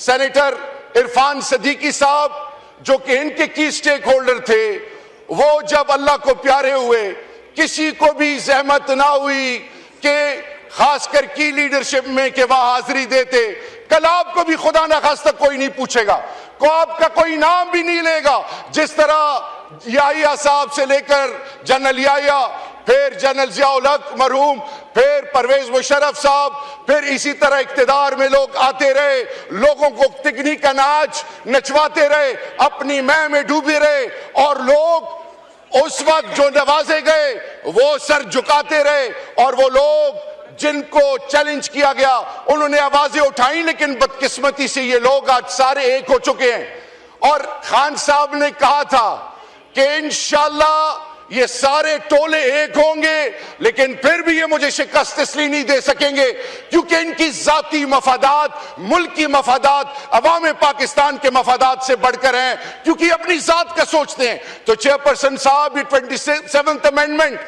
Senator Irfan Siddiqui साहब जो कि इनके की स्टेक होल्डर थे, वो जब अल्लाह को प्यारे हुए, किसी को भी जहमत ना हुई कि खासकर की लीडरशिप में कि वहां हाजिरी देते। कल आपको भी खुदा ना खास्ता कोई नहीं पूछेगा, को आपका कोई नाम भी नहीं लेगा। जिस तरह याहिया साहब से लेकर जनरल याहिया, फिर जनरल जियाउल हक मरहूम, फिर परवेज मुशर्रफ साहब, फिर इसी तरह इक्तिदार में लोग आते रहे, लोगों को तिगनी का नाच नचवाते रहे, अपनी मैं में डूबे रहे, और लोग उस वक्त जो नवाजे गए वो सर झुकाते रहे, और वो लोग जिनको चैलेंज किया गया उन्होंने आवाजें उठाई। लेकिन बदकिस्मती से ये लोग आज सारे एक हो चुके हैं। और खान साहब ने कहा था कि इंशाअल्लाह ये सारे टोले एक होंगे, लेकिन फिर भी ये मुझे शिकस्त इसलिए नहीं दे सकेंगे क्योंकि इनकी जाती मफादात, मुल्की मफादात, अवाम पाकिस्तान के मफादात से बढ़कर हैं, क्योंकि अपनी जात का सोचते हैं। तो चेयरपर्सन साहब, ये 27th amendment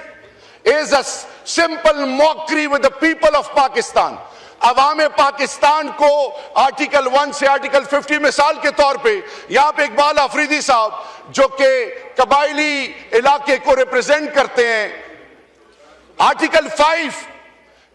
is a simple mockery with the people of Pakistan। अवाम पाकिस्तान को आर्टिकल 1 से आर्टिकल 50 मिसाल के तौर पे, यहाँ पे इकबाल अफरीदी साहब जो कि कबायली इलाके को रिप्रेजेंट करते हैं, आर्टिकल 5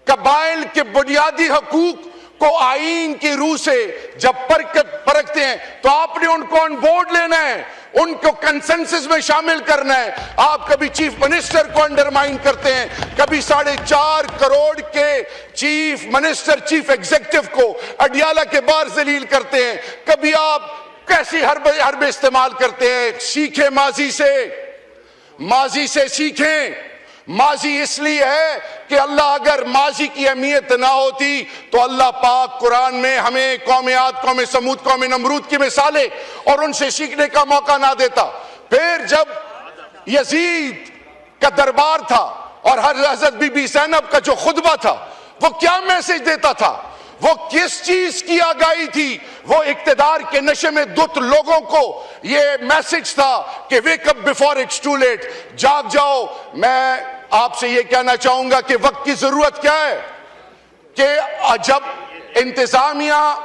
कबाइल के बुनियादी हकूक को आईन की रूह से जब परखते हैं तो आपने उनको ऑन बोर्ड लेना है, उनको कंसेंसस में शामिल करना है। आप कभी चीफ मिनिस्टर को अंडरमाइन करते हैं, कभी 4.5 करोड़ के चीफ मिनिस्टर, चीफ एग्जीक्यूटिव को अडियाला के बाहर जलील करते हैं, कभी आप कैसी हरबे इस्तेमाल करते हैं। सीखें माजी से सीखें। माजी इसलिए है कि अल्लाह अगर माजी की अहमियत ना होती तो अल्लाह पाक कुरान में हमें कौम आद, कौम समूद, कौम नमरूद की मिसालें और उनसे सीखने का मौका ना देता। फिर जब यजीद का दरबार था और हजरत बीबी ज़ैनब का जो खुतबा था, वो क्या मैसेज देता था, वो किस चीज की आगाही थी? वो इक्तिदार के नशे में धुत लोगों को ये मैसेज था कि wake up before it's too late, जाग जाओ। मैं आपसे ये कहना चाहूंगा कि वक्त की जरूरत क्या है कि जब इंतजामिया,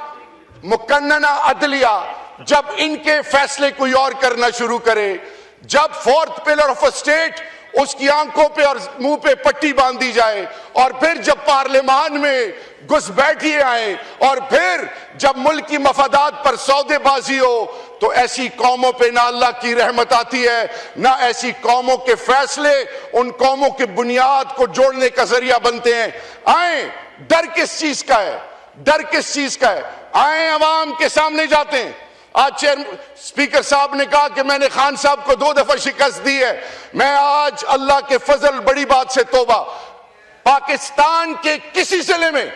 मुकन्नना अदलिया, जब इनके फैसले कोई और करना शुरू करे, जब 4th pillar of a state उसकी आंखों पे और मुंह पे पट्टी बांधी जाए, और फिर जब पार्लियामान में घुसपैठिए आए, और फिर जब मुल्क की मफादात पर सौदेबाजी हो, तो ऐसी कौमों पे ना अल्लाह की रहमत आती है, ना ऐसी कौमों के फैसले उन कौमों के बुनियाद को जोड़ने का जरिया बनते हैं। आए, डर किस चीज का है? डर किस चीज का है? आए अवाम के सामने जाते हैं। आज स्पीकर साहब ने कहा कि मैंने खान साहब को 2 दफा शिकस्त दी है। मैं आज अल्लाह के फजल, बड़ी बात से तौबा, पाकिस्तान के किसी जिले में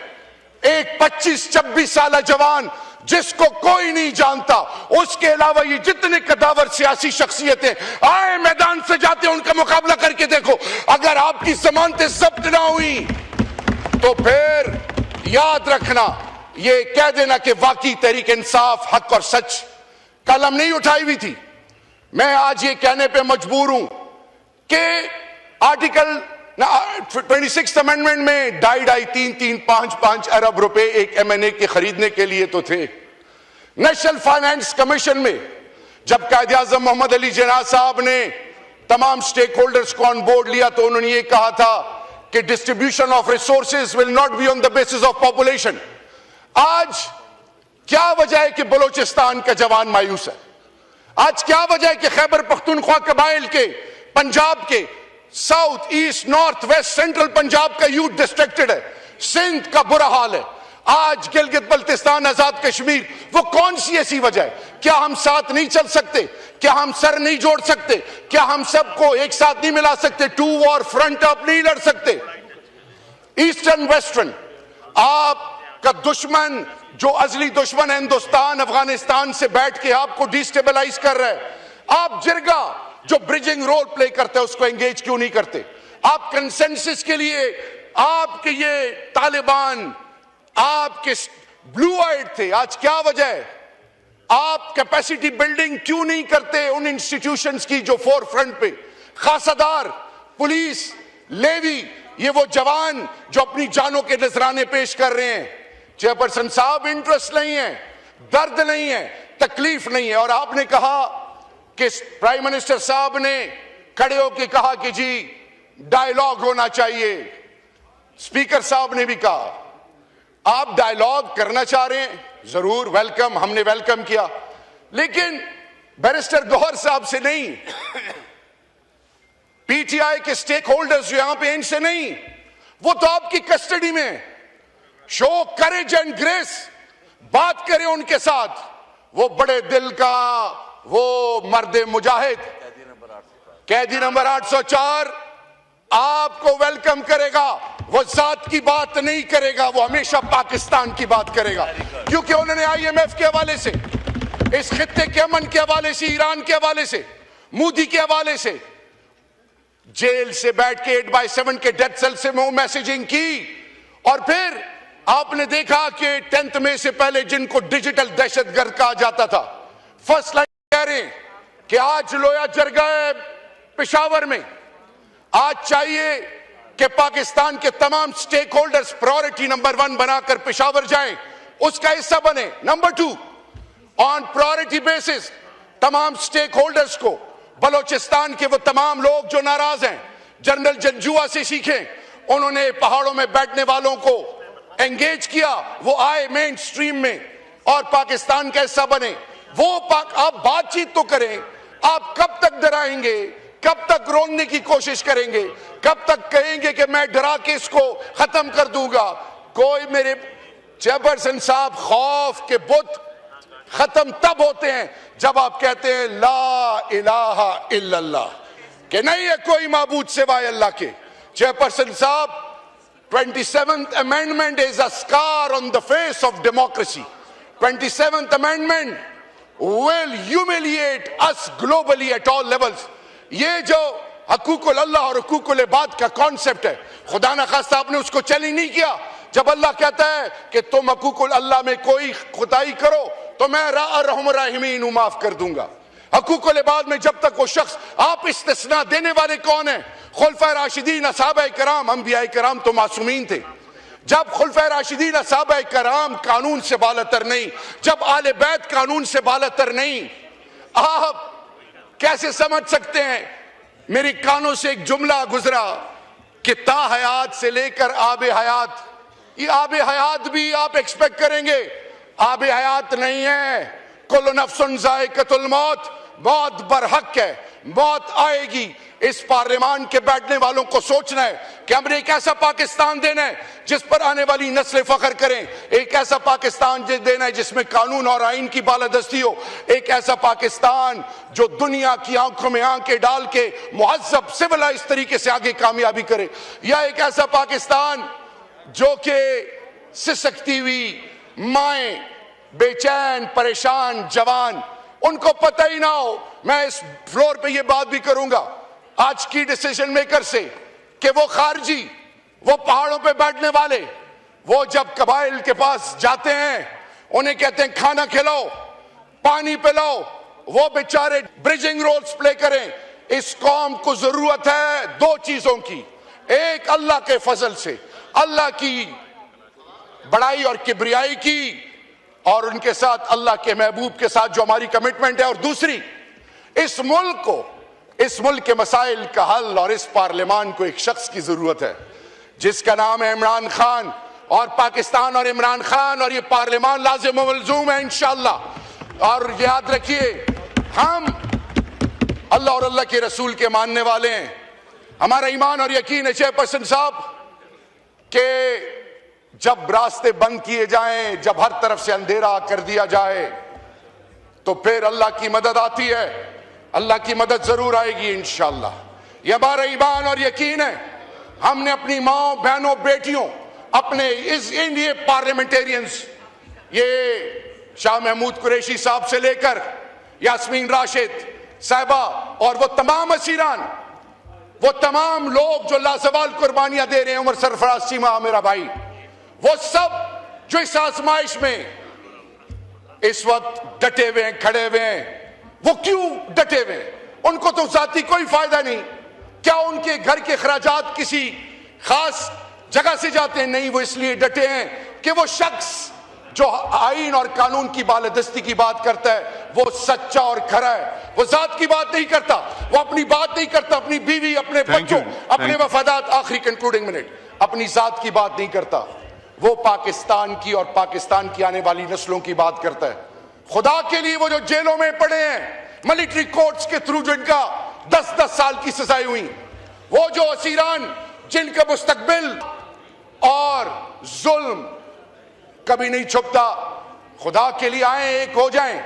एक 25-26 साल जवान जिसको कोई नहीं जानता, उसके अलावा ये जितने कदावर सियासी शख्सियतें आए मैदान से जाते हैं, उनका मुकाबला करके देखो। अगर आपकी जमानतें जब्त ना हुई तो फिर याद रखना, ये कह देना कि वाकई तहरीक इंसाफ, हक और सच कलम नहीं उठाई हुई थी। मैं आज ये कहने पे मजबूर हूं कि आर्टिकल 26th अमेंडमेंट में 2.5-3-5 अरब रुपए एक MNA के खरीदने के लिए तो थे। नेशनल फाइनेंस कमीशन में जब कायदे आजम मोहम्मद अली जिन्ना साहब ने तमाम स्टेक होल्डर्स को ऑन बोर्ड लिया तो उन्होंने ये कहा था कि distribution of resources will not be on the basis of population. आज क्या वजह है कि बलोचिस्तान का जवान मायूस है? आज क्या वजह है कि खैबर पख्तूनख्वा कबाइल के, पंजाब के, south, east, north, west, central Punjab का यूथ डिस्ट्रैक्टेड है? सिंध का बुरा हाल है, आज गिलगित बल्तिस्तान, आजाद कश्मीर। वो कौन सी ऐसी वजह है? क्या हम साथ नहीं चल सकते? क्या हम सर नहीं जोड़ सकते? क्या हम सबको एक साथ नहीं मिला सकते? 2 वॉर फ्रंट अप नहीं लड़ सकते? ईस्टर्न वेस्टर्न, आपका दुश्मन जो अजली दुश्मन है हिंदुस्तान, अफगानिस्तान से बैठ के आपको डिस्टेबलाइज कर रहा है। आप जिरगा जो ब्रिजिंग रोल प्ले करते हैं उसको एंगेज क्यों नहीं करते? आप कंसेंसस के लिए, आपके ये तालिबान आपके ब्लू आइड थे, आज क्या वजह है? आप कैपेसिटी बिल्डिंग क्यों नहीं करते उन इंस्टीट्यूशंस की जो फोर फ्रंट पे? खासादार, पुलिस, लेवी, ये वो जवान जो अपनी जानों के नजराने पेश कर रहे हैं। चेयरपर्सन साहब इंटरेस्ट नहीं है, दर्द नहीं है, तकलीफ नहीं है। और आपने कहा कि प्राइम मिनिस्टर साहब ने खड़े होकर कहा कि जी डायलॉग होना चाहिए। स्पीकर साहब ने भी कहा आप डायलॉग करना चाह रहे हैं, जरूर वेलकम, हमने वेलकम किया, लेकिन बैरिस्टर गौहर साहब से नहीं, पीटीआई के स्टेक होल्डर्स जो यहां पे इनसे नहीं, वो तो आपकी कस्टडी में। शो करेज एंड ग्रेस, बात करें उनके साथ। वो बड़े दिल का वो मर्दे मुजाहिद, कैदी नंबर 804 आपको वेलकम करेगा। वो जात की बात नहीं करेगा, वो हमेशा पाकिस्तान की बात करेगा, क्योंकि उन्होंने आईएमएफ के हवाले से, इस खित्ते के अमन के हवाले से, ईरान के हवाले से, मोदी के हवाले से, जेल से बैठ के 8/7 के डेथ सेल से वो मैसेजिंग की। और फिर आपने देखा कि 10 मई से पहले जिनको डिजिटल दहशतगर्द कहा जाता था, फर्स्ट लाइन कह रहे हैं कि आज लोया जर गए पेशावर में। आज चाहिए कि पाकिस्तान के तमाम स्टेक होल्डर्स प्रायोरिटी नंबर 1 बनाकर पेशावर जाएं, उसका हिस्सा बने। नंबर 2, ऑन प्रायोरिटी बेसिस तमाम स्टेक होल्डर्स को, बलोचिस्तान के वो तमाम लोग जो नाराज हैं, जनरल जंजुआ से सीखें। उन्होंने पहाड़ों में बैठने वालों को एंगेज किया, वो आए मेन स्ट्रीम में और पाकिस्तान का हिस्सा बने। वो आप बातचीत तो करें, आप कब तक डराएंगे, कब तक रोकने की कोशिश करेंगे, कब तक कहेंगे कि मैं डरा के इसको खत्म कर दूंगा। कोई मेरे चेयरपर्सन साहब, खौफ के बुत खत्म तब होते हैं जब आप कहते हैं ला इलाहा इल्लल्लाह, कि नहीं है कोई माबूद सिवाय अल्लाह के। चेयरपर्सन साहब, 27th amendment is a scar on the face of democracy. 27th amendment will humiliate us globally at all levels. ये जो हकूकुल अल्लाह और हकूकुल इबाद का कॉन्सेप्ट है, खुदा न खास्ता आपने उसको चैलेंज नहीं किया। जब अल्लाह कहता है कि तुम हकूकुल अल्लाह में कोई खुदाई करो तो मैं रहम राहिमीन हूं, माफ कर दूंगा। हकूकुल इबाद में जब तक वो शख्स, आप इस्तिस्ना देने वाले कौन है? खुलफा राशिदीन, असहाबा कराम, अंबिया कराम तो मासूमीन थे। जब खुलफा राशिदीन, असहाबा कराम कानून से बालतर नहीं, जब आले बैत कानून से बालतर नहीं, आप कैसे समझ सकते हैं? मेरे कानों से एक जुमला गुजरा कि ता हयात से लेकर आबे हयात, ये आबे हयात भी आप एक्सपेक्ट करेंगे, आबे हयात नहीं है। कुल्लु नफ्सुन ज़ाइक़तुल मौत, मौत बरहक है, मौत आएगी। इस पार्लियामान के बैठने वालों को सोचना है कि हमने एक ऐसा पाकिस्तान देना है जिस पर आने वाली नस्लें फख्र करें, एक ऐसा पाकिस्तान देना है जिसमें कानून और आइन की बालादस्ती हो, एक ऐसा पाकिस्तान जो दुनिया की आंखों में आंखें डाल के मुहज़्ज़ब सिविलाइज तरीके से आगे कामयाबी करे, या एक ऐसा पाकिस्तान जो कि सिसकती हुई माएं, बेचैन परेशान जवान, उनको पता ही ना हो। मैं इस फ्लोर पे ये बात भी करूंगा आज की डिसीजन मेकर से कि वो खारजी, वो पहाड़ों पे बैठने वाले, वो जब कबाइल के पास जाते हैं उन्हें कहते हैं खाना खिलाओ, पानी पिलाओ, वो बेचारे ब्रिजिंग रोल्स प्ले करें। इस कौम को जरूरत है 2 चीजों की, एक अल्लाह के फजल से, अल्लाह की बड़ाई और किबरियाई की, और उनके साथ अल्लाह के महबूब के साथ जो हमारी कमिटमेंट है, और दूसरी इस मुल्क को, इस मुल्क के मसाइल का हल, और इस पार्लियामान को एक शख्स की जरूरत है जिसका नाम है इमरान खान। और पाकिस्तान और इमरान खान और ये पार्लियामान लाजिम व मलजूम है इंशाअल्लाह। और याद रखिए, हम अल्लाह और अल्लाह के रसूल के मानने वाले हैं। हमारा ईमान और यकीन है चेयरपर्सन साहब के जब रास्ते बंद किए जाएं, जब हर तरफ से अंधेरा कर दिया जाए, तो फिर अल्लाह की मदद आती है। अल्लाह की मदद जरूर आएगी इंशाअल्लाह, ये हमारा ईमान और यकीन है। हमने अपनी माओ बहनों बेटियों, अपने इस इंडिया पार्लियामेंटेरियंस, ये शाह महमूद कुरैशी साहब से लेकर यास्मीन राशिद साहिबा और वो तमाम असीरान, वो तमाम लोग जो लाजवाल कुर्बानियां दे रहे हैं, उमर सरफराज सीमा मेरा भाई, वो सब जो इस आजमाइश में इस वक्त डटे हुए हैं, खड़े हुए हैं, वो क्यों डटे हुए हैं? उनको तो जाती कोई फायदा नहीं। क्या उनके घर के खराजात किसी खास जगह से जाते हैं? नहीं, वो इसलिए डटे हैं कि वो शख्स जो आईन और कानून की बालादस्ती की बात करता है वो सच्चा और खरा है। वो जात की बात नहीं करता, वो अपनी बात नहीं करता, अपनी बीवी, अपने बच्चों, अपने वफादात, आखिरी कंक्लूडिंग मिनट, अपनी जात की बात नहीं करता। वो पाकिस्तान की और पाकिस्तान की आने वाली नस्लों की बात करता है। खुदा के लिए वो जो जेलों में पड़े हैं, मिलिट्री कोर्ट्स के थ्रू जिनका 10-10 साल की सजाएं हुई, वो जो असीरान जिनका मुस्तकबिल और जुल्म कभी नहीं छुपता, खुदा के लिए आए, एक हो जाएं,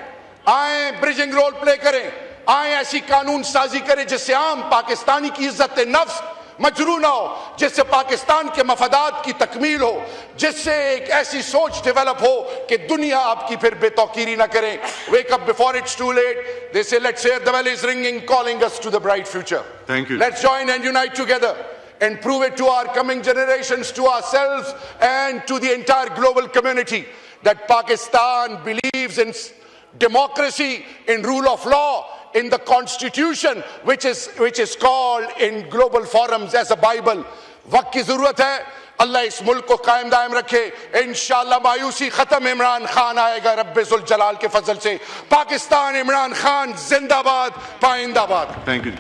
आए ब्रिजिंग रोल प्ले करें, आए ऐसी कानून साजी करें जिससे आम पाकिस्तानी की इज्जत नफ्स मजरू ना हो, जिससे पाकिस्तान के मफादात की तकमील हो, जिससे एक ऐसी सोच डेवलप हो कि दुनिया आपकी फिर बेतौकीरी ना करे। Wake up before it's too late, they say let's hear the bell is ringing calling us to the bright future. Thank you. Let's join and unite together and prove it to our coming generations, to ourselves and to the entire global community that Pakistan believes in democracy, in rule of law, in the constitution which is called in global forums as a Bible. वक्त की जरूरत है, अल्लाह इस मुल्क को कायम दायम रखे। इंशाअल्लाह मायूसी खत्म, इमरान खान आएगा रब्बे जुल जलाल के फजल से। पाकिस्तान, इमरान खान जिंदाबाद, पाइंदाबाद। Thank you.